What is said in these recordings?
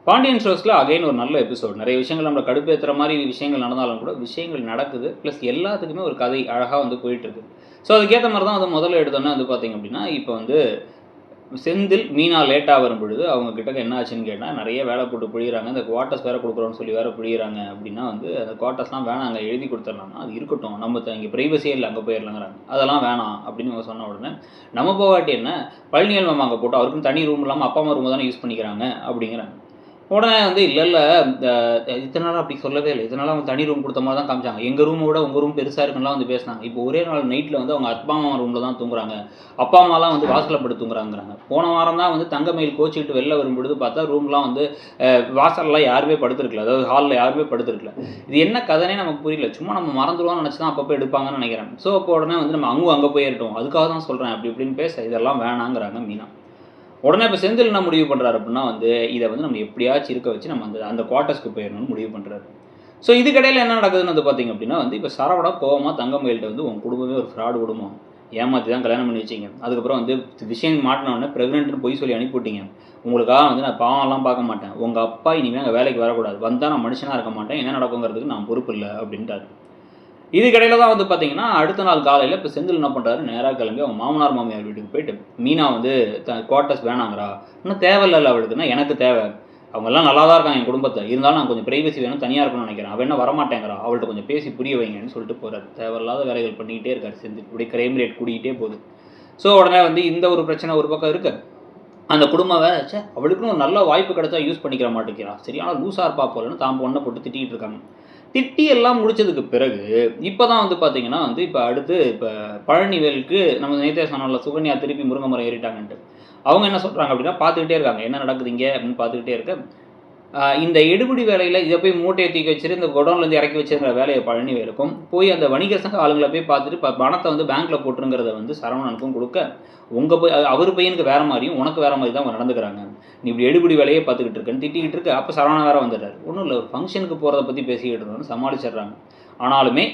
Pandian ஷோஸில் again ஒரு நல்ல episode. நிறைய விஷயங்கள் நம்மளை கடுப்பேற்றுற மாதிரி விஷயங்கள் நடந்தாலும் கூட விஷயங்கள் நடக்குது. ப்ளஸ் எல்லாத்துக்குமே ஒரு கதை அழகாக வந்து போயிட்டுருக்கு. ஸோ அதுக்கேற்ற மாதிரி தான் வந்து முதல்ல எடுத்தோன்னே வந்து பார்த்திங்க அப்படின்னா, இப்போ வந்து செந்தில் மீனா லேட்டாக வரும் பொழுது அவங்க கிட்ட என்ன ஆச்சுன்னு கேட்டால், நிறைய வேலை போட்டு புழியிறாங்க. இந்த குவார்ட்டர்ஸ் வேறு கொடுக்குறோன்னு சொல்லி வேறு புழியிறாங்க அப்படின்னா வந்து, அந்த குவார்ட்டர்ஸ்லாம் வேணாம், அங்கே எழுதி கொடுத்துட்றாங்க. அது இருக்கட்டும், நம்ம இங்கே ப்ரைவசியே இல்லை, அங்கே போயிடலாங்கிறாங்க. அதெல்லாம் வேணாம் அப்படின்னு அவங்க சொன்ன உடனே, நம்ம போகாட்டி என்ன, பழனியல் மாமா அங்கே போட்டு அவருக்குன்னு தனி ரூம் இல்லாமல் அப்பா அம்மா ரூம் தானே யூஸ் பண்ணிக்கிறாங்க அப்படிங்கிறாங்க. உடனே வந்து இல்லை இத்தனை நாளாக அப்படி சொல்லவே இல்லை, இத்தனை நாளாக அவங்க தனி ரூம் கொடுத்த மாதிரி தான் காமிச்சாங்க. எங்கள் ரூமை விட உங்கள் ரூம் பெருசாக இருக்குன்னா வந்து பேசினாங்க. இப்போ ஒரே நாள் நைட்டில் வந்து அவங்க அப்பா அம்மா ரூமில் தான் தூங்குறாங்க, அப்பா அம்மாலாம் வந்து வாசலில் படுத்து தூங்குறாங்கிறாங்க. போன வாரம் தான் வந்து தங்கமயில் கோச்சிக்கிட்டு வெளில வரும்பொழுது பார்த்தா ரூம்லாம் வந்து வாசல்லாம் யாருமே படுத்துருக்கல, அதாவது ஹாலில் யாருமே படுத்துருக்கல. இது என்ன கதைனே நமக்கு புரியல. சும்மா நம்ம மறந்துடுவோம்னு நினச்சி தான் அப்பப்போ எடுப்பாங்கன்னு நினைக்கிறேன். ஸோ அப்போ உடனே வந்து நம்ம அங்கே போயிட்டோம், அதுக்காக தான் சொல்கிறேன் அப்படி இப்படின்னு பேச இதெல்லாம் வேணாங்கிறாங்க மீனா. உடனே இப்போ செந்தில் என்ன முடிவு பண்ணுறாரு அப்படின்னா வந்து, இதை வந்து நம்ம எப்படியாச்சும் இருக்க வச்சு நம்ம அந்த குவார்ட்டர்ஸ்க்கு போயிடணும்னு முடிவு பண்ணுறாரு. ஸோ இதுக்கடையில் என்ன நடக்குதுன்னு வந்து பார்த்திங்க அப்படின்னா வந்து, இப்போ சரவணா கோவமாக தங்கமயில்கிட்ட வந்து உங்கள் குடும்பமே ஒரு ஃப்ராடு குடும்பம், ஏமாற்றி தான் கல்யாணம் பண்ணி வச்சிங்க, அதுக்கப்புறம் வந்து விஷயம் மாட்டினோடனே ப்ரெக்னென்ட்னு பொய் சொல்லி அனுப்பிவிட்டீங்க, உங்களுக்காக வந்து நான் பாவம்லாம் பார்க்க மாட்டேன், உங்கள் அப்பா இனிமேல் அங்கே வேலைக்கு வரக்கூடாது, வந்தால் நான் மனுஷனாக இருக்க மாட்டேன், என்ன நடக்குங்கிறதுக்கு நான் பொறுப்பு இல்லை அப்படின்ட்டாரு. இதுக்கிடையில் தான் வந்து பார்த்தீங்கன்னா, அடுத்த நாள் காலையில் இப்போ செந்தில் என்ன பண்ணுறாரு, நேராக கிளம்பி அவங்க மாமனார் மாமியார் வீட்டுக்கு போயிட்டு, மீனா வந்து குவார்ட்டர்ஸ் வேணாங்கிறா, இன்னும் தேவையில்ல அவளுக்குன்னா எனக்கு தேவை, அவங்கெல்லாம் நல்லா தான் இருக்காங்க என் குடும்பத்தை, இருந்தாலும் நான் கொஞ்சம் ப்ரைவசி வேணும், தனியாக இருக்கணும்னு நினைக்கிறேன், அவள் என்ன வரமாட்டேங்கிறா, அவள்கிட்ட கொஞ்சம் பேசி புரிய வைங்கன்னு சொல்லிட்டு போகிறாரு. தேவையில்லாத வேலைகள் பண்ணிக்கிட்டே இருக்காரு செந்தில், இப்படி கிரைம் ரேட் கூடிக்கிட்டே போகுது. ஸோ உடனே வந்து இந்த ஒரு பிரச்சனை ஒரு பக்கம் இருக்குது. அந்த குடும்பம் வேற ஆச்சு, அவளுக்குன்னு ஒரு நல்ல வாய்ப்பு கிடைச்சா யூஸ் பண்ணிக்கிற மாட்டேங்கிறா, சரியான லூஸாக இருப்பா போலன்னு தான் பொண்ணை போட்டு திட்டிகிட்டு இருக்காங்க. திட்டி எல்லாம் முடிச்சதுக்கு பிறகு இப்போ தான் வந்து பார்த்தீங்கன்னா வந்து இப்போ அடுத்து இப்போ பழனிவேலுக்கு நம்ம நேத்தே சொன்னோம்ல, சுகன்யா திருப்பி முருங்கை மரம் ஏறிட்டாங்கன்ட்டு. அவங்க என்ன சொல்கிறாங்க அப்படின்னா, பார்த்துக்கிட்டே இருக்காங்க என்ன நடக்குது இங்கே அப்படின்னு பார்த்துக்கிட்டே இருக்க, இந்த எடுபிடி வேலையில் இதை போய் மூட்டையை தூக்கி வச்சுட்டு இந்த குடோன்லேருந்து இறக்கி வச்சுருக்கிற வேலையை பழனிவேலுக்கும் போய் அந்த வணிகர் சங்க ஆளுங்களை போய் பார்த்துட்டு பணத்தை வந்து பேங்க்கில் போட்டுருங்கிறத வந்து சரவணனுக்கும் கொடுக்க, உங்கள் போய் அவர் பையனுக்கு வேறு மாதிரியும் உனக்கு வேறு மாதிரி தான் அவங்க நடந்துக்கிறாங்க, நீ இப்படி எடுபிடி வேலையே பார்த்துக்கிட்டு இருக்கேன்னு திட்டிக்கிட்டு இருக்கு. அப்போ சரவணன் வேறு வந்துடுறாரு. ஒன்றும் இல்லை, ஒரு ஃபங்க்ஷனுக்கு போகிறத பற்றி பேசிக்கிட்டு இருந்தோன்னு சமாளிச்சிடுறாங்க. ஆனாலுமே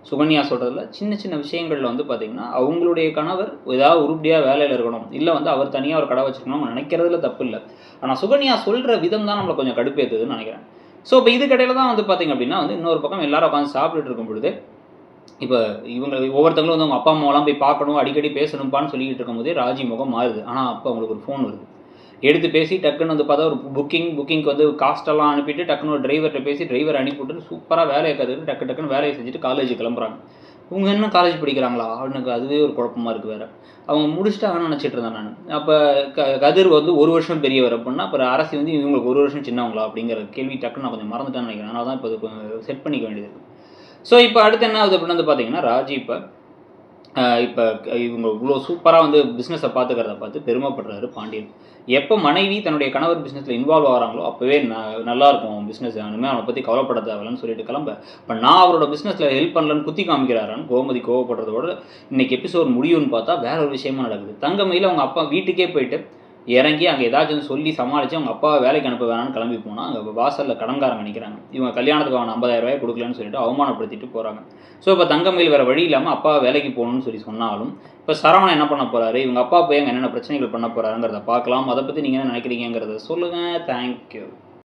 சுகன்யா சொல்கிறதுல சின்ன சின்ன விஷயங்களில் வந்து பார்த்திங்கன்னா, அவங்களுடைய கணவர் ஏதாவது உருப்படியாக வேலையில் இருக்கணும், இல்லை வந்து அவர் தனியாக ஒரு கடை வச்சுருக்கணும் நினைக்கிறதுல தப்பு இல்லை. ஆனால் சுகன்யா சொல்கிற விதம் தான் நம்மளை கொஞ்சம் கடுப்பேற்றுதுன்னு நினைக்கிறேன். ஸோ இப்போ இதுக்கடையில் தான் வந்து பார்த்திங்க அப்படின்னா வந்து இன்னொரு பக்கம் எல்லாரும் உட்காந்து சாப்பிட்டுட்டு இருக்கும் பொழுது, இப்போ இவங்க ஒவ்வொருத்தங்களும் வந்து அவங்க அப்பா அம்மாவெல்லாம் போய் பார்க்கணும், அடிக்கடி பேசணும்ப்பான்னு சொல்லிக்கிட்டு இருக்கும்போதே ராஜி முகம் மாறுது. ஆனால் அப்போ அவங்களுக்கு ஒரு ஃபோன் வருது. எடுத்து பேசி டக்குன்னு வந்து பார்த்தா ஒரு புக்கிங்க்கு வந்து காஸ்ட்டெல்லாம் அனுப்பிட்டு டக்குன்னு ஒரு டிரைவர்கிட்ட பேசி டிரைவர் அனுப்பிவிட்டு சூப்பராக வேலையை கற்றுட்டு டக்குன்னு வேலையை செஞ்சுட்டு காலேஜ் கிளம்புறாங்க. இவங்க இன்னும் காலேஜ் படிக்கிறாங்களா, அவனுக்கு அதுவே ஒரு குழப்பமாக இருக்குது வேறு. அவங்க முடிச்சுட்டாங்கன்னு நினச்சிட்டு இருந்தேன் நான். அப்போ கதிர் வந்து ஒரு வருஷம் பெரியவர் அப்படின்னா, அப்புறம் அரசி வந்து இவங்களுக்கு ஒரு வருஷம் சின்னவங்களா அப்படிங்கிற கேள்வி டக்குன்னு நான் கொஞ்சம் மறந்துட்டேன்னு நினைக்கிறேன். அதனால தான் இப்போ இது செட் பண்ணிக்க வேண்டியது இருக்குது. ஸோ இப்போ அடுத்து என்ன ஆகுது அப்படின்னு வந்து பார்த்தீங்கன்னா, ராஜி இப்போ இவங்க இவ்வளோ சூப்பராக வந்து பிஸ்னஸை பார்த்துக்கிறத பார்த்து பெருமைப்படுறாரு பாண்டியன். எப்போ மனைவி தன்னுடைய கணவர் பிஸ்னஸில் இன்வால்வ் ஆகிறாங்களோ அப்போவே நல்லாயிருக்கும் பிஸ்னஸ், இனிமேல் அவனை பற்றி கவலைப்பட தேவையில்லைன்னு சொல்லிட்டு கிளம்ப, இப்போ நான் அவரோட பிஸ்னஸில் ஹெல்ப் பண்ணலன்னு குத்தி காமிக்கிறாரான்னு கோமதி கோவப்படுறதோட இன்றைக்கி எபிசோட் முடியும்னு பார்த்தா வேற ஒரு விஷயமா நடக்குது. தங்கமயில அவங்க அப்பா வீட்டுக்கே போயிட்டு இறங்கி அங்கே ஏதாச்சும் சொல்லி சமாளித்து அவங்க அப்பாவை வேலைக்கு அனுப்ப வேணான்னு கிளம்பி போனால் அங்கே வாசலில் கடன்காரங்க நிற்கிறாங்க. இவங்க கல்யாணத்துக்கு அவன் 50,000 ரூபாய் கொடுக்கலன்னு சொல்லிட்டு அவமானப்படுத்திட்டு போகிறாங்க. ஸோ இப்போ தங்கமயில் வேறு வழி இல்லாமல் அப்பாவை வேலைக்கு போகணும்னு சொல்லி சொன்னாலும் இப்போ சரவணன் என்ன பண்ண போகிறாரு, இவங்க அப்பா போய் அங்கே என்னென்ன பிரச்சனைகள் பண்ண போகிறாருங்கிறத பார்க்கலாம். அதை பற்றி நீங்கள் என்ன நினைக்கிறீங்கிறத சொல்லுங்கள். தேங்க்யூ.